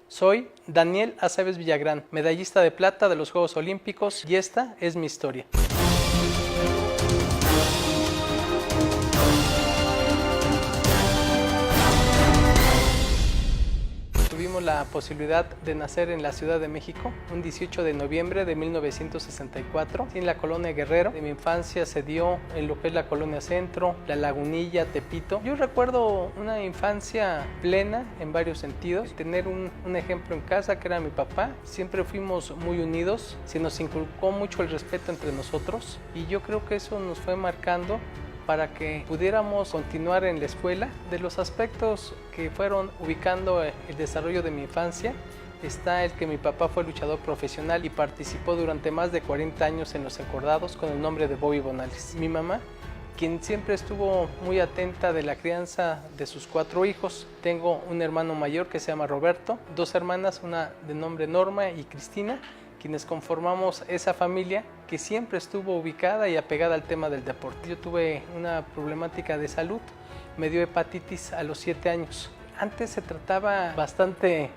Soy Daniel Aceves Villagrán, medallista de plata de los Juegos Olímpicos, y esta es mi historia. Tuvimos la posibilidad de nacer en la Ciudad de México un 18 de noviembre de 1964 en la colonia Guerrero. De mi infancia se dio en lo que es la colonia Centro, La Lagunilla, Tepito. Yo recuerdo una infancia plena en varios sentidos. Tener un ejemplo en casa que era mi papá. Siempre fuimos muy unidos, se nos inculcó mucho el respeto entre nosotros y yo creo que eso nos fue marcando para que pudiéramos continuar en la escuela. De los aspectos que fueron ubicando el desarrollo de mi infancia, está el que mi papá fue luchador profesional y participó durante más de 40 años en los encordados con el nombre de Bobby Bonales. Mi mamá, quien siempre estuvo muy atenta de la crianza de sus 4 hijos. Tengo un hermano mayor que se llama Roberto, 2 hermanas, una de nombre Norma y Cristina, quienes conformamos esa familia que siempre estuvo ubicada y apegada al tema del deporte. Yo tuve una problemática de salud, me dio hepatitis a los 7 años. Antes se trataba bastante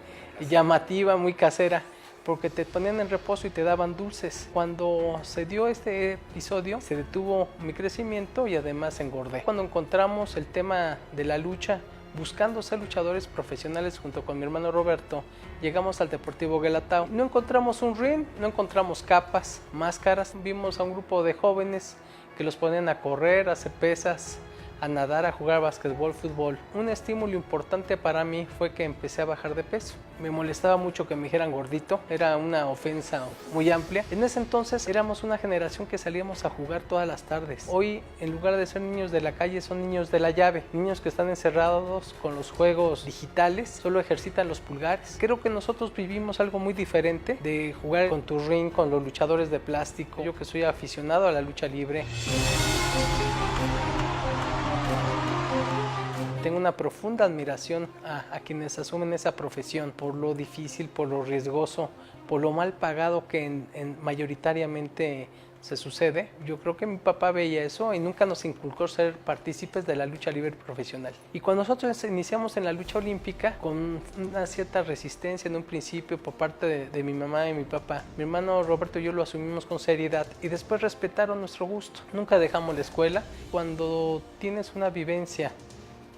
llamativa, muy casera, porque te ponían en reposo y te daban dulces. Cuando se dio este episodio, se detuvo mi crecimiento y además engordé. Cuando encontramos el tema de la lucha, buscando ser luchadores profesionales junto con mi hermano Roberto, llegamos al Deportivo Guelatao. No encontramos un ring, no encontramos capas, máscaras. Vimos a un grupo de jóvenes que los ponían a correr, a hacer pesas, a nadar, a jugar básquetbol, fútbol. Un estímulo importante para mí fue que empecé a bajar de peso. Me molestaba mucho que me dijeran gordito, era una ofensa muy amplia. En ese entonces éramos una generación que salíamos a jugar todas las tardes. Hoy, en lugar de ser niños de la calle, son niños de la llave, niños que están encerrados con los juegos digitales, solo ejercitan los pulgares. Creo que nosotros vivimos algo muy diferente de jugar con tu ring, con los luchadores de plástico. Yo que soy aficionado a la lucha libre, tengo una profunda admiración a quienes asumen esa profesión por lo difícil, por lo riesgoso, por lo mal pagado que mayoritariamente se sucede. Yo creo que mi papá veía eso y nunca nos inculcó ser partícipes de la lucha libre profesional. Y cuando nosotros iniciamos en la lucha olímpica, con una cierta resistencia en un principio por parte de mi mamá y mi papá, mi hermano Roberto y yo lo asumimos con seriedad y después respetaron nuestro gusto. Nunca dejamos la escuela. Cuando tienes una vivencia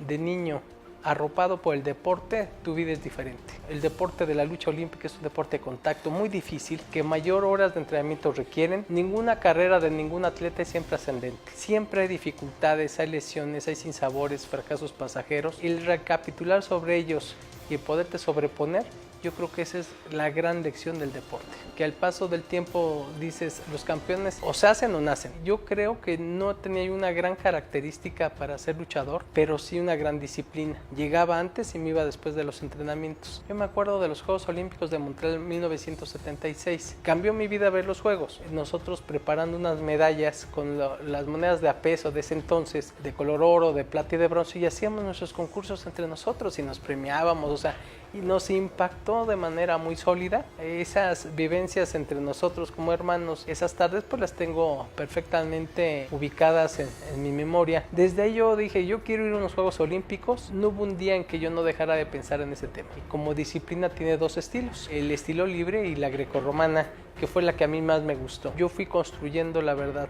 de niño arropado por el deporte, tu vida es diferente. El deporte de la lucha olímpica es un deporte de contacto muy difícil, que mayor horas de entrenamiento requieren. Ninguna carrera de ningún atleta es siempre ascendente. Siempre hay dificultades, hay lesiones, hay sinsabores, fracasos pasajeros. Y el recapitular sobre ellos y el poderte sobreponer, yo creo que esa es la gran lección del deporte, que al paso del tiempo dices, los campeones o se hacen o nacen. Yo creo que no tenía una gran característica para ser luchador, pero sí una gran disciplina. Llegaba antes y me iba después de los entrenamientos. Yo me acuerdo de los Juegos Olímpicos de Montreal en 1976. Cambió mi vida ver los Juegos. Nosotros preparando unas medallas con las monedas de a peso de ese entonces, de color oro, de plata y de bronce, y hacíamos nuestros concursos entre nosotros y nos premiábamos, o sea, y nos impactó de manera muy sólida. Esas vivencias entre nosotros como hermanos, esas tardes pues las tengo perfectamente ubicadas en mi memoria. Desde ahí yo dije, yo quiero ir a unos Juegos Olímpicos. No hubo un día en que yo no dejara de pensar en ese tema. Y como disciplina tiene 2 estilos, el estilo libre y la grecorromana, que fue la que a mí más me gustó. Yo fui construyendo, la verdad,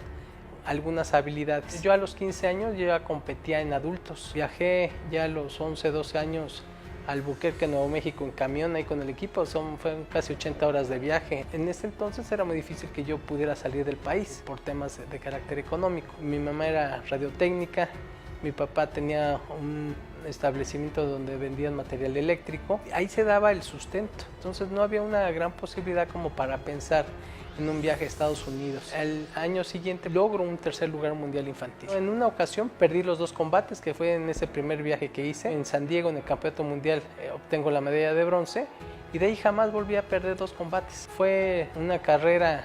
algunas habilidades. Yo a los 15 años ya competía en adultos. Viajé ya a los 11, 12 años Albuquerque, Nuevo México en camión ahí con el equipo, fueron casi 80 horas de viaje. En ese entonces era muy difícil que yo pudiera salir del país por temas de carácter económico. Mi mamá era radiotécnica, mi papá tenía un establecimiento donde vendían material eléctrico. Ahí se daba el sustento, entonces no había una gran posibilidad como para pensar en un viaje a Estados Unidos. El año siguiente logro un 3er lugar mundial infantil. En una ocasión perdí los 2 combates, que fue en ese primer viaje que hice. En San Diego, en el campeonato mundial, obtengo la medalla de bronce y de ahí jamás volví a perder 2 combates. Fue una carrera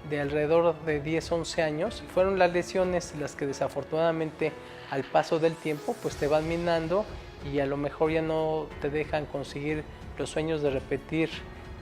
de alrededor de 10, 11 años. Fueron las lesiones las que desafortunadamente al paso del tiempo pues te van minando y a lo mejor ya no te dejan conseguir los sueños de repetir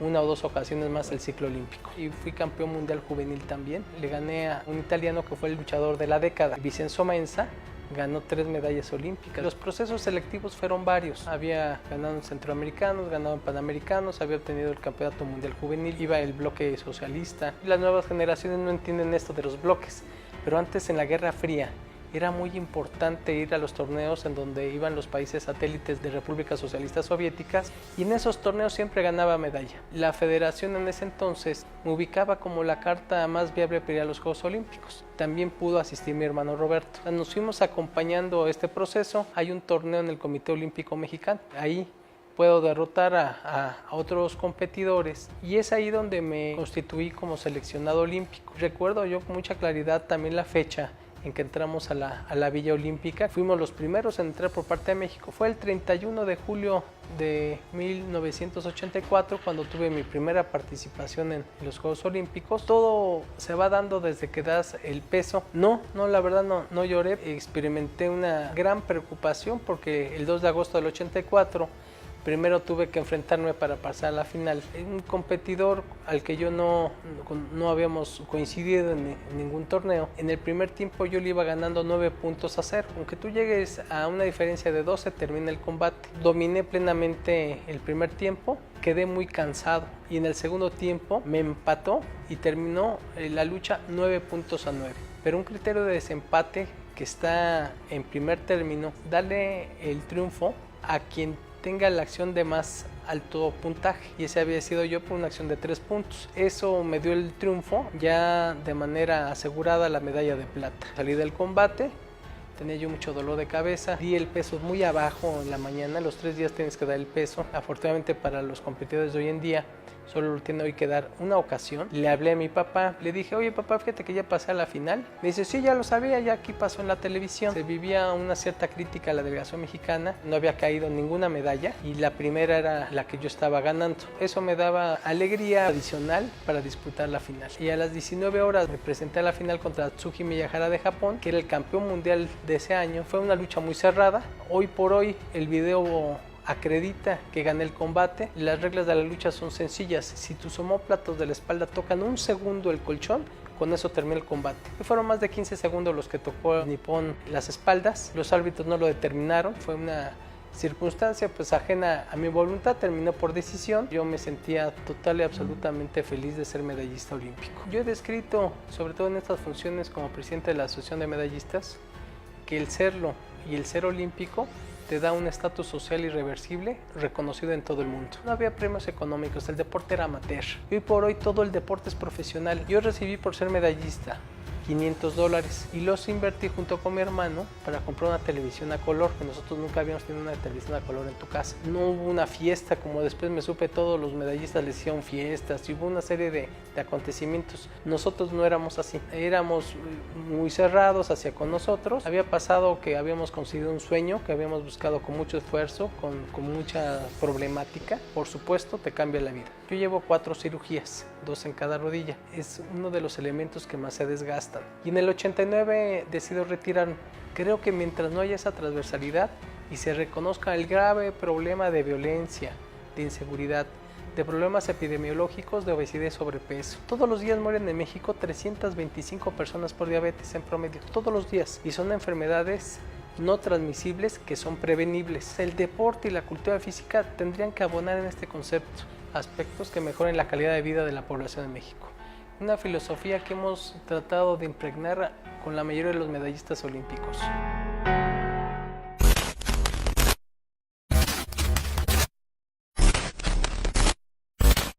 1 o 2 ocasiones más el ciclo olímpico. Y fui campeón mundial juvenil también. Le gané a un italiano que fue el luchador de la década, Vincenzo Mensa, ganó 3 medallas olímpicas. Los procesos selectivos fueron varios. Había ganado en centroamericanos, ganado en panamericanos, había obtenido el campeonato mundial juvenil, iba el bloque socialista. Las nuevas generaciones no entienden esto de los bloques, pero antes en la Guerra Fría era muy importante ir a los torneos en donde iban los países satélites de repúblicas socialistas soviéticas, y en esos torneos siempre ganaba medalla. La federación en ese entonces me ubicaba como la carta más viable para ir a los Juegos Olímpicos. También pudo asistir mi hermano Roberto. Nos fuimos acompañando este proceso. Hay un torneo en el Comité Olímpico Mexicano. Ahí puedo derrotar a otros competidores, y es ahí donde me constituí como seleccionado olímpico. Recuerdo yo con mucha claridad también la fecha en que entramos a la Villa Olímpica. Fuimos los primeros en entrar por parte de México. Fue el 31 de julio de 1984 cuando tuve mi primera participación en los Juegos Olímpicos. Todo se va dando desde que das el peso. No, la verdad no lloré. Experimenté una gran preocupación porque el 2 de agosto del 84 primero tuve que enfrentarme para pasar a la final. Un competidor al que yo no habíamos coincidido en ningún torneo. En el primer tiempo yo le iba ganando 9-0. Aunque tú llegues a una diferencia de 12, termina el combate. Dominé plenamente el primer tiempo, quedé muy cansado, y en el segundo tiempo me empató y terminó la lucha 9-9. Pero un criterio de desempate que está en primer término, darle el triunfo a quien tenga la acción de más alto puntaje, y ese había sido yo por una acción de 3 puntos. Eso me dio el triunfo, ya de manera asegurada la medalla de plata. Salí del combate, tenía yo mucho dolor de cabeza, di el peso muy abajo en la mañana. Los 3 días tienes que dar el peso. Afortunadamente para los competidores de hoy en día solo tiene hoy que dar una ocasión. Le hablé a mi papá, le dije: oye papá, fíjate que ya pasé a la final. Me dice: sí, ya lo sabía, ya aquí pasó en la televisión. Se vivía una cierta crítica a la delegación mexicana, no había caído ninguna medalla y la primera era la que yo estaba ganando. Eso me daba alegría adicional para disputar la final. Y a las 19 horas me presenté a la final contra Tsuji Miyahara de Japón, que era el campeón mundial de ese año. Fue una lucha muy cerrada. Hoy por hoy el video acredita que gané el combate. Las reglas de la lucha son sencillas. Si tus omóplatos de la espalda tocan 1 segundo el colchón, con eso termina el combate. Y fueron más de 15 segundos los que tocó Nippon las espaldas. Los árbitros no lo determinaron. Fue una circunstancia pues ajena a mi voluntad, terminó por decisión. Yo me sentía total y absolutamente feliz de ser medallista olímpico. Yo he descrito, sobre todo en estas funciones como presidente de la Asociación de Medallistas, que el serlo y el ser olímpico te da un estatus social irreversible reconocido en todo el mundo. No había premios económicos, el deporte era amateur. Y hoy por hoy todo el deporte es profesional. Yo recibí por ser medallista $500 y los invertí junto con mi hermano para comprar una televisión a color, que nosotros nunca habíamos tenido una televisión a color en tu casa. No hubo una fiesta, como después me supe, todos los medallistas les hicieron fiestas y hubo una serie de acontecimientos. Nosotros no éramos así, éramos muy cerrados hacia con nosotros. Había pasado que habíamos conseguido un sueño que habíamos buscado con mucho esfuerzo, con mucha problemática. Por supuesto, te cambia la vida. Yo llevo 4 cirugías, 2 en cada rodilla. Es uno de los elementos que más se desgastan. Y en el 89 decido retirarme. Creo que mientras no haya esa transversalidad y se reconozca el grave problema de violencia, de inseguridad, de problemas epidemiológicos, de obesidad y sobrepeso. Todos los días mueren en México 325 personas por diabetes en promedio, todos los días. Y son enfermedades no transmisibles que son prevenibles. El deporte y la cultura física tendrían que abonar en este concepto, aspectos que mejoren la calidad de vida de la población de México. Una filosofía que hemos tratado de impregnar con la mayoría de los medallistas olímpicos.